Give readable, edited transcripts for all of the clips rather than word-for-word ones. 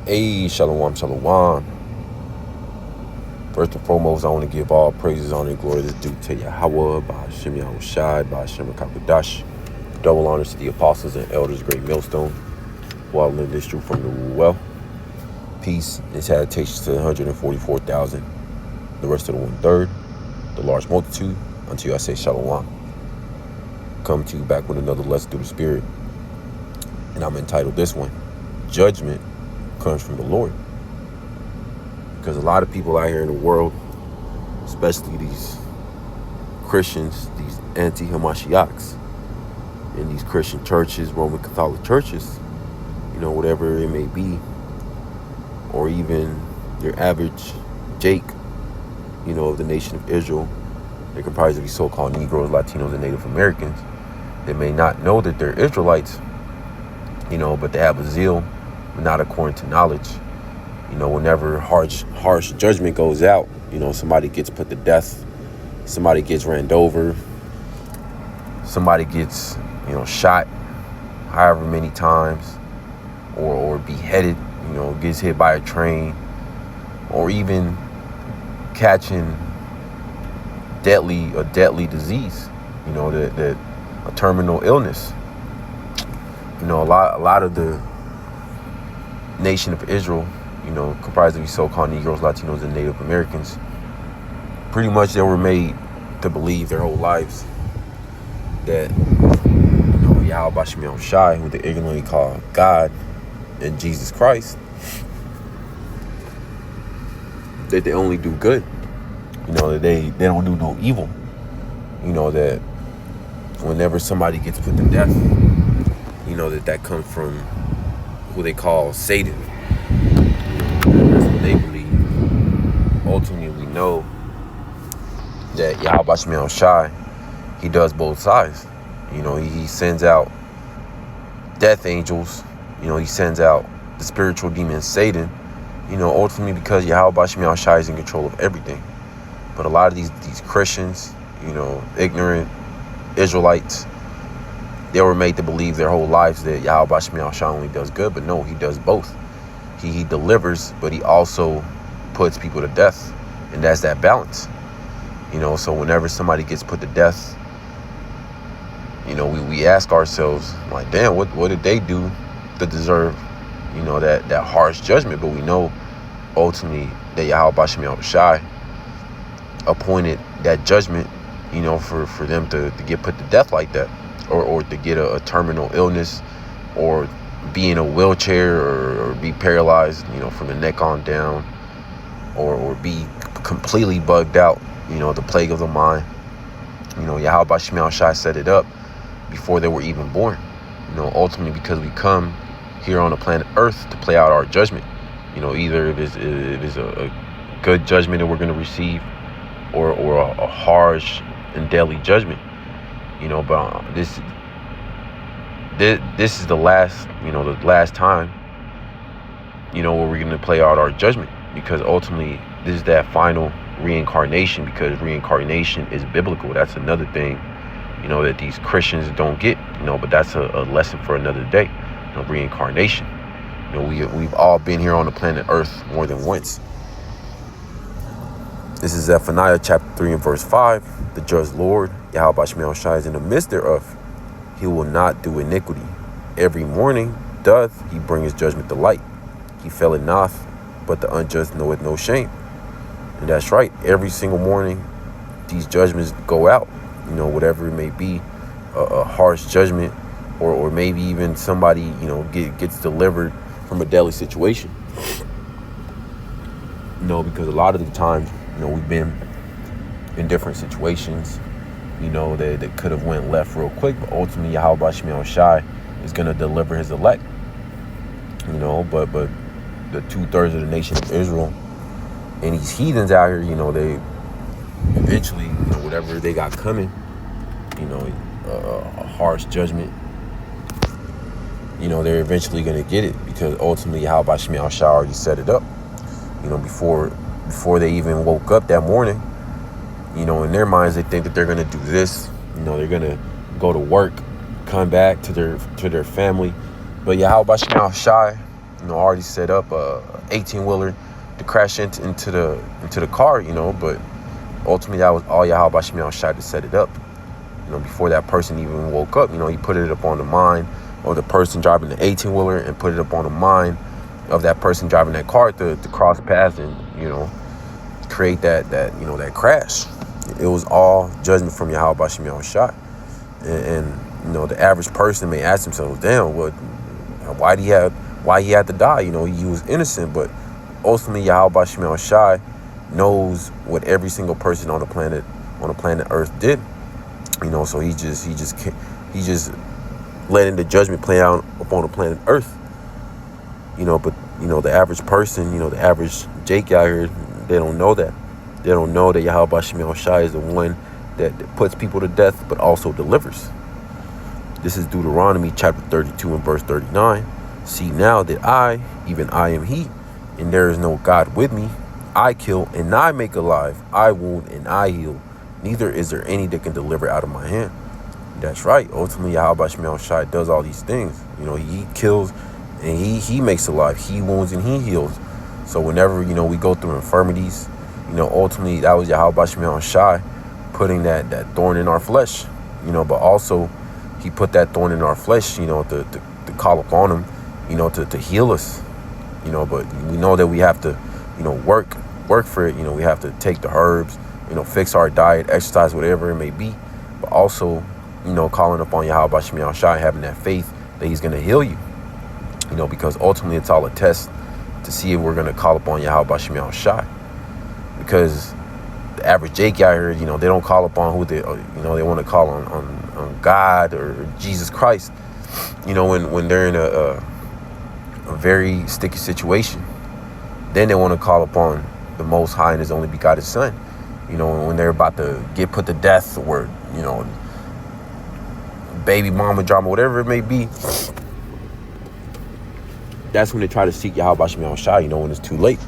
Hey, shalom, shalom. First and foremost, I want to give all praises, honor, and glory that's due to Yahweh, by Hashem Yahushai, by Hashem Kakadash. Double honors to the apostles and elders, great millstone, who all live this truth from the well. Peace and salutations to the 144,000, the rest of the 1/3, the large multitude, until I say shalom. Come to you back with another lesson through the Spirit, and I'm entitled this one, Judgment Comes from the Lord. Because a lot of people out here in the world, especially these Christians, these anti-Hamashiachs, in these Christian churches, Roman Catholic churches, whatever it may be, or even your average Jake, of the nation of Israel, they're comprised of these so-called Negroes, Latinos, and Native Americans. They may not know that they're Israelites, but they have a zeal, but not according to knowledge. Whenever harsh judgment goes out, somebody gets put to death, somebody gets ran over, somebody gets, shot however many times, or beheaded, gets hit by a train, or even catching a deadly disease, that a terminal illness. A lot of the nation of Israel, comprised of these so-called Negroes, Latinos, and Native Americans, pretty much they were made to believe their whole lives that, Yahweh Shem Yahushai, who they ignorantly call God, and Jesus Christ, that they only do good, that they don't do no evil, that whenever somebody gets put to death, that comes from who they call Satan. That's what they believe. Ultimately, we know that Yahweh Shem Yahushai, he does both sides. He sends out death angels. He sends out the spiritual demon Satan, ultimately because Yahweh Shem Yahushai is in control of everything. But a lot of these Christians, ignorant Israelites, they were made to believe their whole lives that Yahweh Shem Yahushai only does good, but no, he does both. He delivers, but he also puts people to death, and that's that balance. So whenever somebody gets put to death, we ask ourselves, like, damn, what did they do to deserve, that harsh judgment? But we know ultimately that Yahweh Shem Yahushai appointed that judgment, for them to get put to death like that, or to get a terminal illness, or be in a wheelchair, or be paralyzed, from the neck on down, or be completely bugged out, the plague of the mind. Yahweh Shem Yahushai set it up before they were even born, ultimately because we come here on the planet Earth to play out our judgment, either if it's a good judgment that we're going to receive, or a harsh and deadly judgment, but this is the last, the last time, where we're going to play out our judgment, because ultimately this is that final reincarnation, because reincarnation is biblical. That's another thing, that these Christians don't get, but that's a lesson for another day. Reincarnation. We've all been here on the planet Earth more than once. This is Zephaniah chapter 3 and verse 5. The just Lord, Yahweh Shem Yahushai, is in the midst thereof. He will not do iniquity. Every morning doth he bring his judgment to light. He faileth not, but the unjust knoweth no shame. And that's right. Every single morning, these judgments go out. Whatever it may be, a harsh judgment, or maybe even somebody, gets delivered from a deadly situation. Because a lot of the times, we've been in different situations, that could have went left real quick, but ultimately Yahweh Shem Yahushai is going to deliver his elect. But the 2/3 of the nation of Israel and these heathens out here, they eventually, whatever they got coming, a harsh judgment, they're eventually going to get it, because ultimately Yahweh Shem Yahushai already set it up, before they even woke up that morning. In their minds, they think that they're going to do this, they're going to go to work, come back to their family. But Yahweh Shem Yahushai, already set up a 18-wheeler to crash into the car, but ultimately that was all Yahweh Shem Yahushai to set it up. Before that person even woke up, he put it up on the mind of the person driving the 18-wheeler and put it up on the mind of that person driving that car to cross paths and, create that crash. It was all judgment from Yahweh Shem Yahushai. And the average person may ask themselves, damn, why he had to die? He was innocent, but ultimately Yahweh Shem Yahushai knows what every single person on the planet Earth did. So he just letting the judgment play out upon the planet Earth. But the average person, the average Jake out here, they don't know that. They don't know that Yahweh Shem Yahushai is the one that puts people to death, but also delivers. This is Deuteronomy chapter 32 and verse 39. See now that I, even I am he, and there is no God with me. I kill and I make alive. I wound and I heal. Neither is there any that can deliver out of my hand. That's right. Ultimately, Yahweh Shem Yahushai does all these things. He kills and he makes alive. He wounds and he heals. So whenever, we go through infirmities, ultimately that was Yahweh Shem Yahushai putting that thorn in our flesh. But also he put that thorn in our flesh, to call upon him, to heal us. But we know that we have to, work for it. We have to take the herbs, fix our diet, exercise, whatever it may be. But also, calling upon Yahweh Shem Yahushai, having that faith that he's going to heal you. Because ultimately it's all a test to see if we're going to call upon Yahweh Shem Yahushai. Because the average Jake out here, they don't call upon who they want to call on God or Jesus Christ. When they're in a very sticky situation, then they want to call upon the Most High and His only begotten Son. When they're about to get put to death or, baby mama drama, whatever it may be, that's when they try to seek Yahweh Shem Yahushai, when it's too late.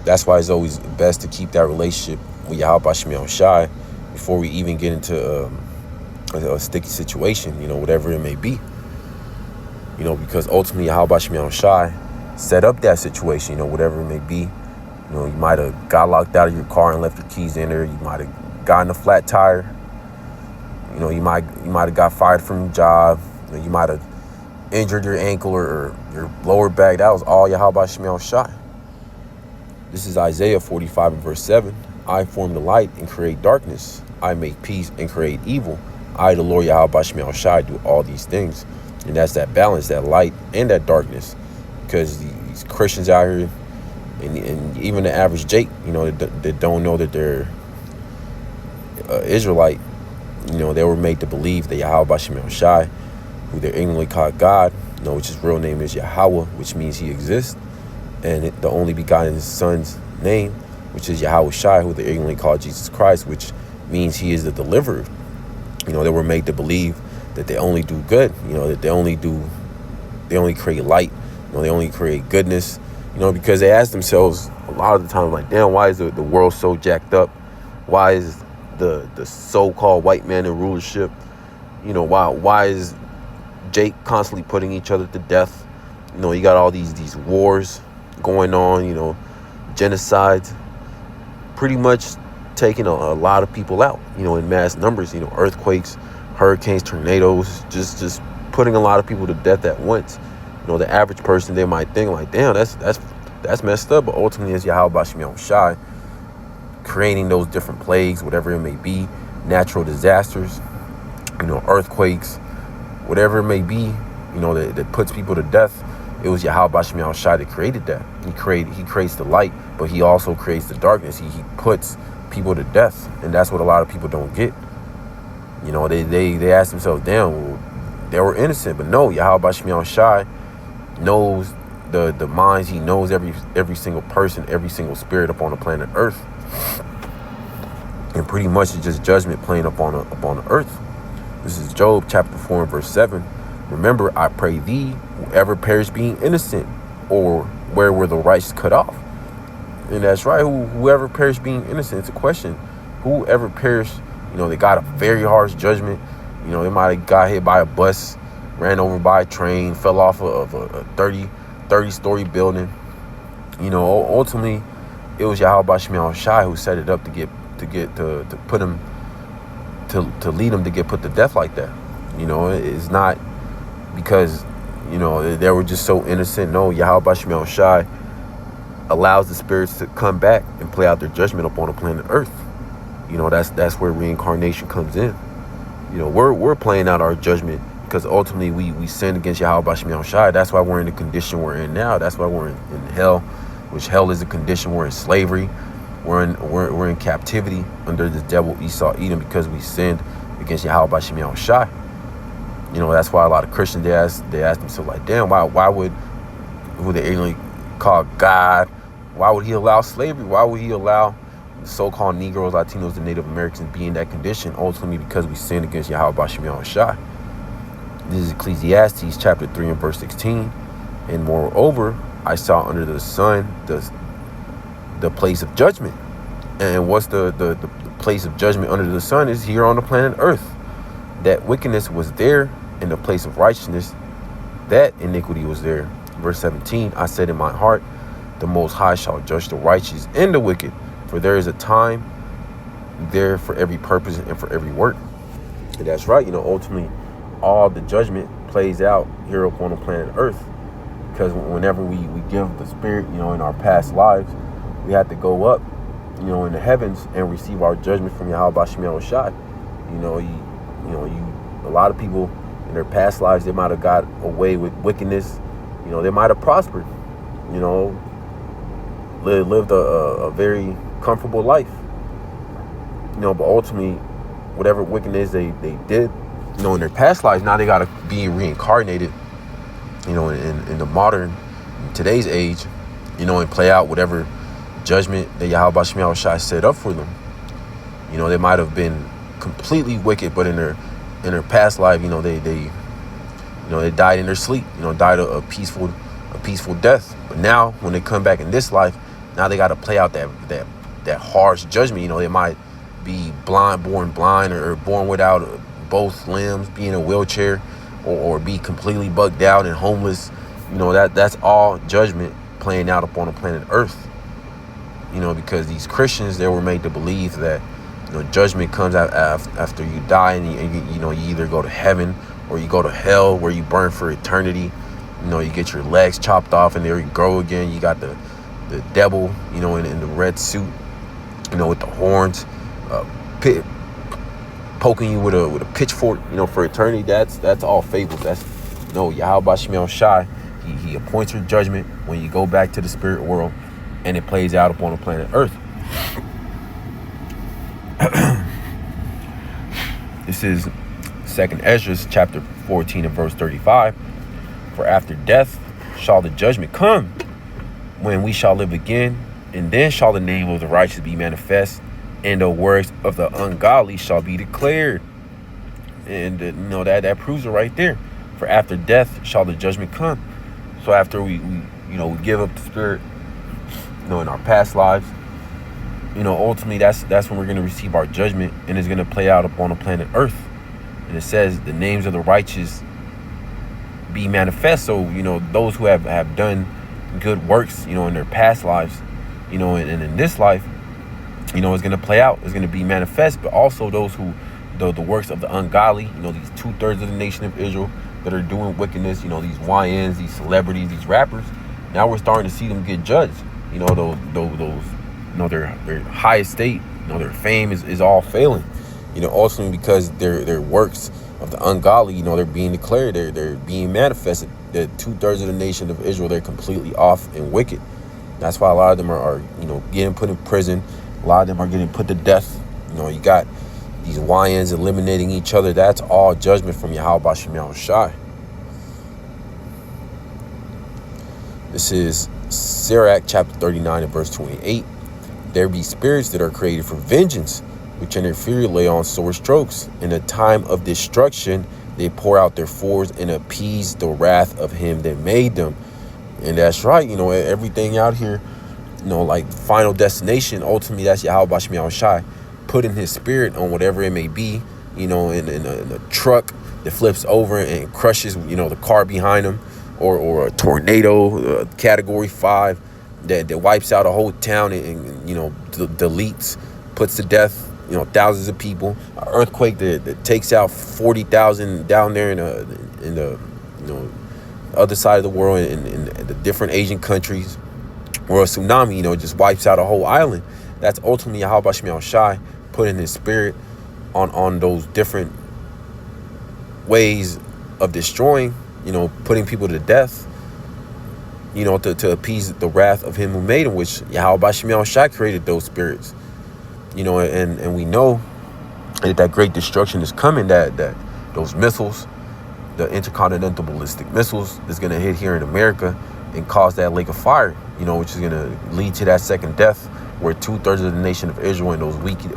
That's why it's always best to keep that relationship with Yahweh Shem Yahushai before we even get into a sticky situation, whatever it may be. Because ultimately Yahweh Shem Yahushai set up that situation, whatever it may be. You might have got locked out of your car and left your keys in there. You might have gotten a flat tire. You might have got fired from your job. You might have injured your ankle or your lower back. That was all Yahweh Shem Yahushai. This is Isaiah 45 and verse 7. I form the light and create darkness. I make peace and create evil. I, the Lord Yahweh Shem Yahushai, do all these things. And that's that balance, that light and that darkness. Because these Christians out here, and even the average Jake, that don't know that they're Israelite, they were made to believe that Yahweh Shem Yahushai, who they're ignorantly called God, which his real name is Yahweh, which means he exists, and the only begotten Son's name, which is Yahweh Shai, who they're ignorantly called Jesus Christ, which means he is the deliverer. They were made to believe that they only do good, that they only create light, they only create goodness, because they ask themselves a lot of the time, like, damn, why is the world so jacked up? Why is the so-called white man in rulership? Why is Jake constantly putting each other to death? You got all these wars going on, genocides, pretty much taking a lot of people out, in mass numbers, earthquakes, hurricanes, tornadoes, just putting a lot of people to death at once. The average person, they might think like, damn, that's messed up. But ultimately, it's Yahweh Shem Yahushai creating those different plagues, whatever it may be, natural disasters, earthquakes, whatever it may be, that puts people to death. It was Yahweh Shem Yahushai that created that. He creates the light, but he also creates the darkness. He puts people to death, and that's what a lot of people don't get. They ask themselves, damn, well, they were innocent, but no, Yahweh Shem Yahushai knows the minds. He knows every single person, every single spirit upon the planet Earth, and pretty much it's just judgment playing upon the earth. This is Job chapter 4 and verse 7. Remember, I pray thee, whoever perished being innocent, or where were the righteous cut off? And that's right, whoever perished being innocent. It's a question. Whoever perished, they got a very harsh judgment. They might have got hit by a bus, ran over by a train, fell off of a 30-story building. You know, ultimately, it was Yahweh Bashim Yahushai who set it up to put him to lead him to get put to death like that. You know, it's not because, you know, they were just so innocent. No, Yahweh Bashim Yahushai allows the spirits to come back and play out their judgment upon the planet Earth. You know, that's where reincarnation comes in. You know, we're playing out our judgment because ultimately we sinned against Yahweh Bashim Yahushai. That's why we're in the condition we're in now. That's why we're in hell, which hell is a condition. We're in slavery. We're in captivity under the devil Esau Edom because we sinned against Yahweh Bashim Yahushai. You know, that's why a lot of Christians, they ask themselves, like, damn, why would who they ignorantly call God, why would he allow slavery? Why would he allow the so-called Negroes, Latinos, and Native Americans be in that condition? Ultimately because we sinned against Yahweh Bashim Yahushai. This is Ecclesiastes chapter 3 and verse 16. And moreover, I saw under the sun the place of judgment. And what's the place of judgment under the sun is here on the planet Earth. That wickedness was there in the place of righteousness. That iniquity was there. Verse 17, I said in my heart, the Most High shall judge the righteous and the wicked, for there is a time there for every purpose and for every work. And that's right. You know, ultimately, all the judgment plays out here upon the planet Earth. Because whenever we give the spirit, you know, in our past lives, we have to go up, you know, in the heavens and receive our judgment from Yahweh Bashim Yahushai. You know, a lot of people in their past lives, they might have got away with wickedness. You know, they might have prospered, you know, lived a very comfortable life. You know, but ultimately, whatever wickedness they did, you know, in their past lives, now they got to be reincarnated, you know, in the modern, in today's age, you know, and play out whatever judgment that Yahweh Bashim Yahushai set up for them. You know, they might have been completely wicked, but in their past life, you know, they died in their sleep, you know, died a peaceful death. But now when they come back in this life, now they got to play out that harsh judgment. You know, they might be born blind or born without both limbs, be in a wheelchair, or be completely bugged out and homeless. You know, that's all judgment playing out upon the planet Earth. You know, because these Christians, they were made to believe that, you know, judgment comes out after you die, and you know, you either go to heaven or you go to hell, where you burn for eternity. You know, you get your legs chopped off and there you grow again. You got the devil, you know, in the red suit, you know, with the horns, poking you with a pitchfork, you know, for eternity. That's all fables. That's, you know, Yahweh Bashim Yahushai, he appoints your judgment when you go back to the spirit world, and it plays out upon the planet Earth. This is 2nd Ezra chapter 14 and verse 35. For after death shall the judgment come, when we shall live again, and then shall the name of the righteous be manifest, and the works of the ungodly shall be declared. And you know, that proves it right there. For after death shall the judgment come. So after we give up the spirit, you know, in our past lives, you know, ultimately that's when we're going to receive our judgment, and it's going to play out upon the planet Earth. And it says the names of the righteous be manifest. So, you know, those who have done good works, you know, in their past lives, you know, and in this life, you know, it's going to play out. It's going to be manifest. But also those who, the works of the ungodly, you know, these 2/3 of the nation of Israel that are doing wickedness, you know, these YNs, these celebrities, these rappers, now we're starting to see them get judged. You know, those you know, their high estate, you know, their fame is all failing. You know, ultimately because their works of the ungodly, you know, they're being declared, they're being manifested. The 2/3 of the nation of Israel, they're completely off and wicked. That's why a lot of them are you know, getting put in prison. A lot of them are getting put to death. You know, you got these YNs eliminating each other. That's all judgment from Yahweh Bashim Yahushai. This is Sirach chapter 39 and verse 28. There be spirits that are created for vengeance, which in their fury lay on sore strokes. In a time of destruction, they pour out their fours and appease the wrath of him that made them. And that's right. You know, everything out here, you know, like final destination, ultimately that's Yahweh Bashim Yahushai putting his spirit on whatever it may be, you know, in a truck that flips over and crushes, you know, the car behind him, or a tornado, category 5, that wipes out a whole town and deletes, puts to death, thousands of people. An earthquake that takes out 40,000 down there in the other side of the world, in the different Asian countries, or a tsunami, just wipes out a whole island. That's ultimately Yahweh Shem Yahweh Shai putting his spirit on those different ways of destroying, putting people to death, to appease the wrath of him who made him, which Yahweh Shem Yahweh Shai created those spirits. And we know that great destruction is coming, that those missiles, the intercontinental ballistic missiles, is going to hit here in America and cause that lake of fire, which is going to lead to that second death, where 2/3 of the nation of Israel and those wicked,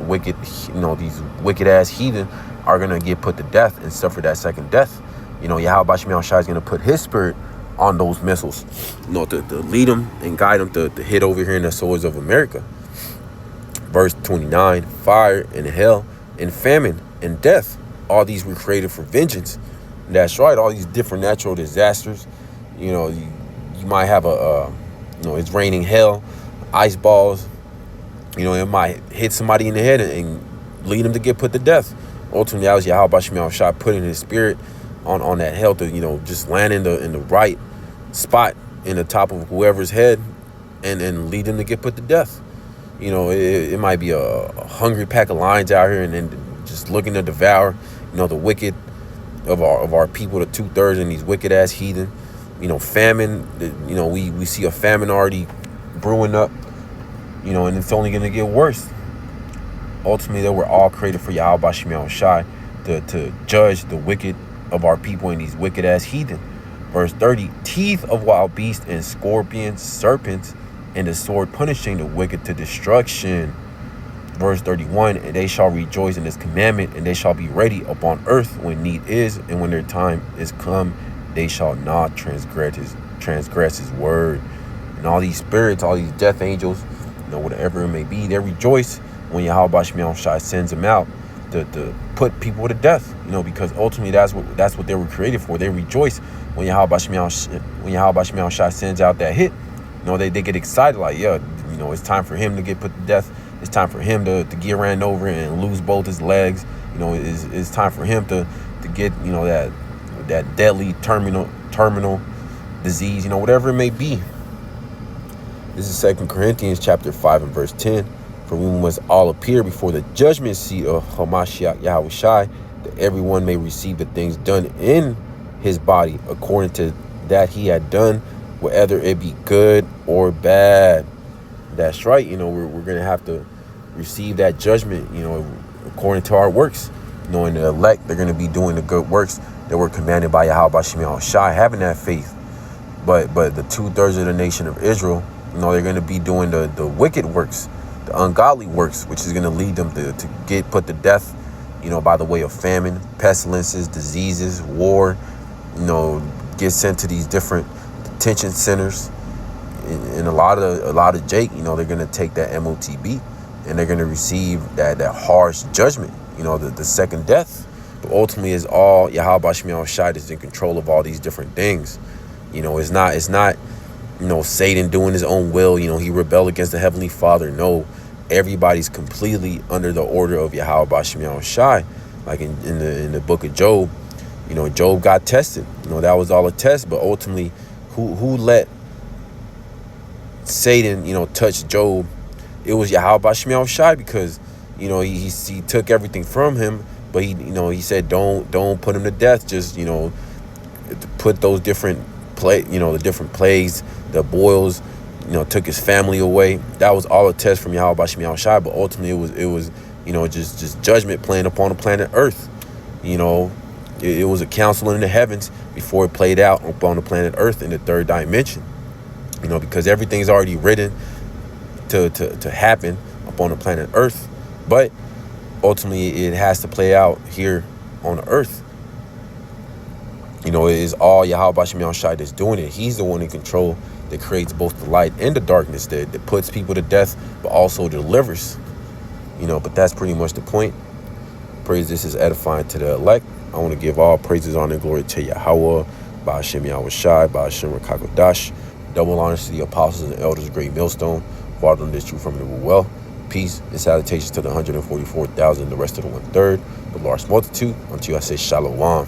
these wicked ass heathen are going to get put to death and suffer that second death. Yahweh Shem Yahweh Shai is going to put his spirit on those missiles, to lead them and guide them to hit over here in the swords of America. Verse 29, fire and hell and famine and death, all these were created for vengeance. And that's right, all these different natural disasters. You might have it's raining hell, ice balls. It might hit somebody in the head and lead them to get put to death. Ultimately, that was Yahweh Shem Yahweh Shai putting his spirit on that hell to, just land in the right spot in the top of whoever's head and lead them to get put to death. It might be a hungry pack of lions out here and then just looking to devour, the wicked of our people, the 2/3, and these wicked ass heathen. Famine. We see a famine already brewing up. And it's only going to get worse. Ultimately, they were all created for Yahweh Shem Yahweh Shai to judge the wicked of our people and these wicked ass heathen. Verse 30, teeth of wild beasts and scorpions, serpents, and the sword punishing the wicked to destruction. Verse 31, and they shall rejoice in this commandment, and they shall be ready upon earth when need is, and when their time is come, they shall not transgress his word. And all these spirits, all these death angels, whatever it may be, they rejoice when Yahweh Shem Yahweh Shai sends them out to put people to death, because ultimately that's what they were created for. They rejoice when Yahweh Shem Yahweh Shai sends out that hit. They get excited, like, yeah, it's time for him to get put to death. It's time for him to get ran over and lose both his legs. It's time for him to get, that deadly terminal disease, whatever it may be. This is 2 Corinthians chapter 5 and verse 10. For we must all appear before the judgment seat of Hamashiach Yahweh Shai, that everyone may receive the things done in his body according to that he had done, whether it be good or bad. That's right. We're going to have to receive that judgment, according to our works. And the elect, they're going to be doing the good works that were commanded by Yahweh Shem Yahweh Shai, having that faith. But the 2/3 of the nation of Israel, they're going to be doing the wicked works, the ungodly works, which is going to lead them to get put to death, by the way of famine, pestilences, diseases, war, get sent to these different detention centers. And a lot of Jake, they're going to take that MOTB and they're going to receive that harsh judgment, the second death. But ultimately, it's all Yahweh Shem Yahweh Shai is in control of all these different things. It's not Satan doing his own will. He rebelled against the Heavenly Father. No, everybody's completely under the order of Yahweh Shem Yahweh Shai. Like in the book of Job, Job got tested. That was all a test. But ultimately, who let Satan, touch Job? It was Yahweh Shem Yahweh Shai, because, he took everything from him. But he said, don't put him to death. Just, put those different the different plagues, the boils, took his family away. That was all a test from Yahweh Shem Yahweh Shai. But ultimately, it was just judgment playing upon the planet Earth. It was a council in the heavens before it played out upon the planet Earth in the third dimension. Because everything's already written to happen upon the planet Earth. But ultimately, it has to play out here on the Earth. It is all Yahweh Shem Yahweh Shai that's doing it. He's the one in control, that creates both the light and the darkness, that puts people to death, but also delivers. But that's pretty much the point. Praise this is edifying to the elect. I want to give all praises, honor, and glory to Yahweh, by Hashem Yahushai, by Hashem Rakakodash. Double honors to the apostles and elders, great millstone, fathering this truth from the well. Peace and salutations to the 144,000, the rest of the 1/3, the large multitude, until I say shalom.